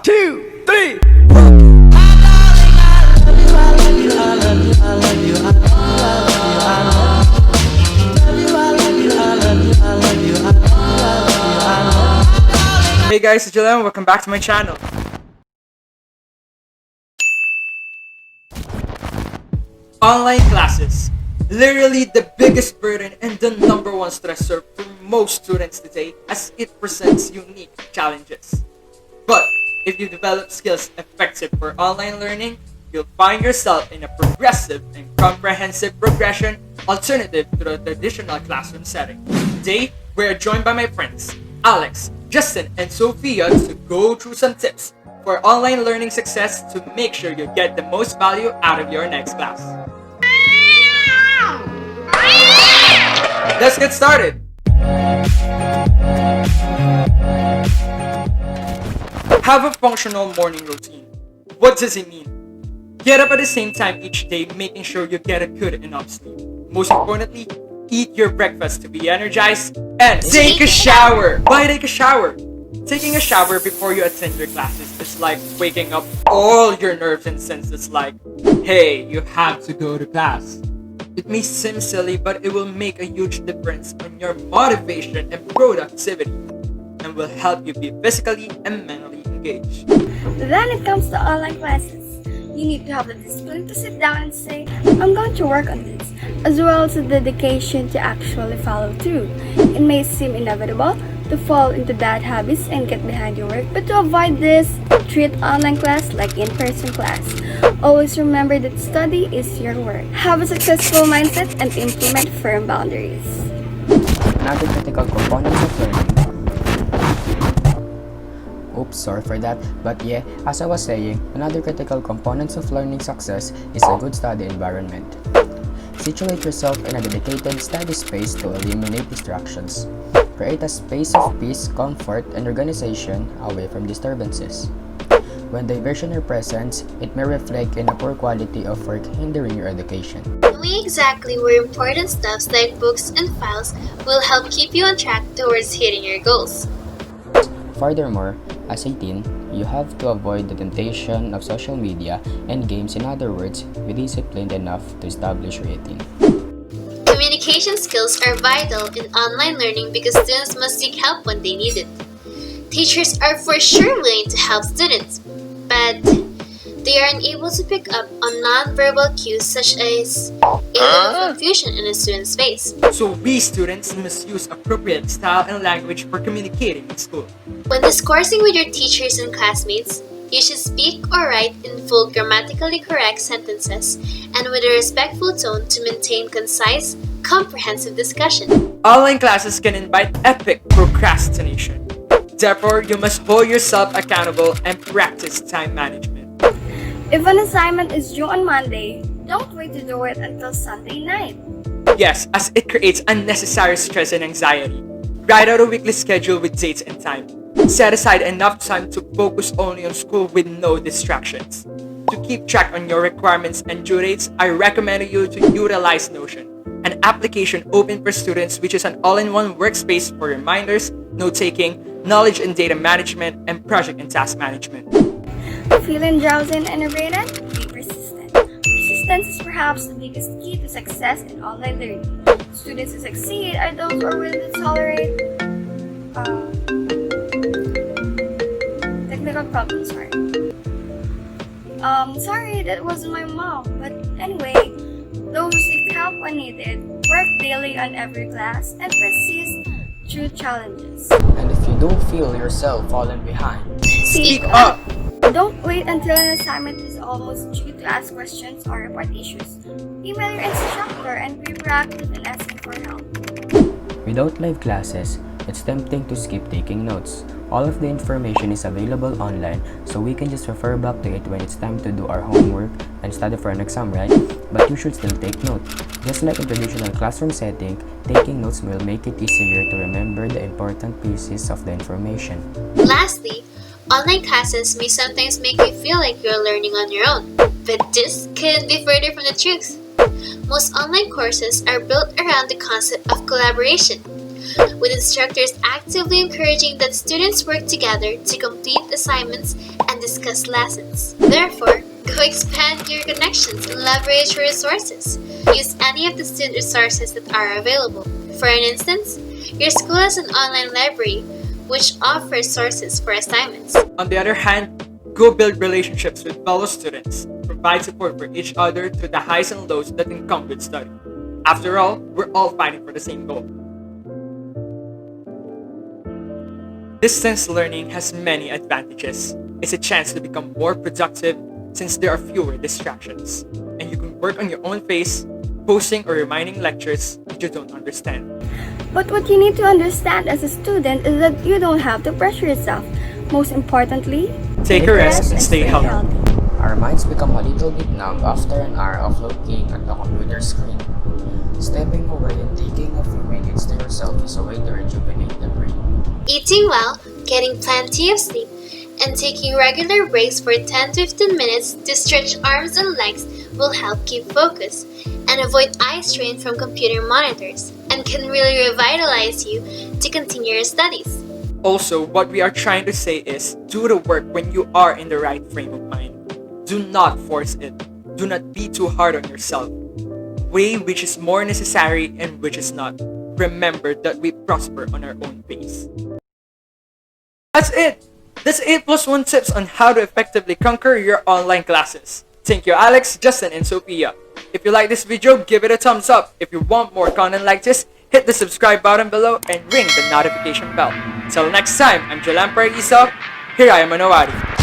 2, 3. Hey guys, it's Jelan. Welcome back to my channel. Online classes. Literally the biggest burden and the number one stressor for most students today, as it presents unique challenges. But if you develop skills effective for online learning, you'll find yourself in a progressive and comprehensive progression alternative to the traditional classroom setting. Today, we're joined by my friends, Alex, Justin, and Sophia to go through some tips for online learning success to make sure you get the most value out of your next class. Let's get started! Have a functional morning routine. What does it mean? Get up at the same time each day, making sure you get a good enough sleep. Most importantly, eat your breakfast to be energized and take a shower. Why take a shower? Taking a shower before you attend your classes is like waking up all your nerves and senses like, hey, you have to go to class. It may seem silly, but it will make a huge difference on your motivation and productivity and will help you be physically and mentally engaged. Then it comes to online classes. You need to have the discipline to sit down and say, I'm going to work on this, as well as the dedication to actually follow through. It may seem inevitable to fall into bad habits and get behind your work, but to avoid this, treat online class like in-person class. Always remember that study is your work. Have a successful mindset and implement firm boundaries. Another critical component of learning. Oops, sorry for that. But yeah, as I was saying, another critical component of learning success is a good study environment. Situate yourself in a dedicated study space to eliminate distractions. Create a space of peace, comfort, and organization away from disturbances. When diversion are present, it may reflect in a poor quality of work hindering your education. Knowing exactly where important stuff like books and files will help keep you on track towards hitting your goals. Furthermore, as a teen, you have to avoid the temptation of social media and games. In other words, be disciplined enough to establish your routine. Communication skills are vital in online learning because students must seek help when they need it. Teachers are for sure willing to help students, but they are unable to pick up on non-verbal cues such as a look of confusion in a student's face. So we students must use appropriate style and language for communicating in school. When discoursing with your teachers and classmates, you should speak or write in full grammatically correct sentences and with a respectful tone to maintain concise, comprehensive discussion. Online classes can invite epic procrastination. Therefore, you must hold yourself accountable and practice time management. If an assignment is due on Monday, don't wait to do it until Sunday night. Yes, as it creates unnecessary stress and anxiety. Write out a weekly schedule with dates and time. Set aside enough time to focus only on school with no distractions. To keep track on your requirements and due dates, I recommend you to utilize Notion, an application open for students which is an all-in-one workspace for reminders, note-taking, knowledge and data management, and project and task management. Feeling drowsy and enervated? Be persistent. Persistence is perhaps the biggest key to success in online learning. Students who succeed are those who are willing to tolerate technical problems. Sorry, that wasn't my mom. But anyway, those who seek help when needed, work daily on every class, and persist through challenges. And if you do feel yourself falling behind, Speak up! Don't wait until an assignment is almost due to ask questions or report issues. Email your instructor and be proactive in asking for help. without live classes, it's tempting to skip taking notes. All of the information is available online, so we can just refer back to it when it's time to do our homework and study for an exam, right? But you should still take note. Just like in traditional classroom setting, taking notes will make it easier to remember the important pieces of the information. Lastly, online classes may sometimes make you feel like you're learning on your own, but this couldn't be further from the truth. Most online courses are built around the concept of collaboration, with instructors actively encouraging that students work together to complete assignments and discuss lessons. Therefore, go expand your connections and leverage your resources. Use any of the student resources that are available. For an instance, your school has an online library which offers sources for assignments. On the other hand, go build relationships with fellow students. Provide support for each other through the highs and lows that can come with study. After all, we're all fighting for the same goal. Distance learning has many advantages. It's a chance to become more productive since there are fewer distractions. And you can work on your own pace, posting or reminding lectures that you don't understand. But what you need to understand as a student is that you don't have to pressure yourself. Most importantly, Take a rest and stay healthy. Our minds become a little bit numb after an hour of looking at the computer screen. Stepping away and taking a few minutes to yourself is a way to rejuvenate the brain. Eating well, getting plenty of sleep, and taking regular breaks for 10 to 15 minutes to stretch arms and legs will help keep focus and avoid eye strain from computer monitors and can really revitalize you to continue your studies. Also, what we are trying to say is do the work when you are in the right frame of mind. Do not force it. Do not be too hard on yourself. Weigh which is more necessary and which is not. Remember that we prosper on our own pace. That's it! That's 8+1 tips on how to effectively conquer your online classes. Thank you Alex, Justin, and Sophia. If you like this video, give it a thumbs up. If you want more content like this, hit the subscribe button below and ring the notification bell. Until next time, I'm Jelan Paraiso. Here I am Manawari.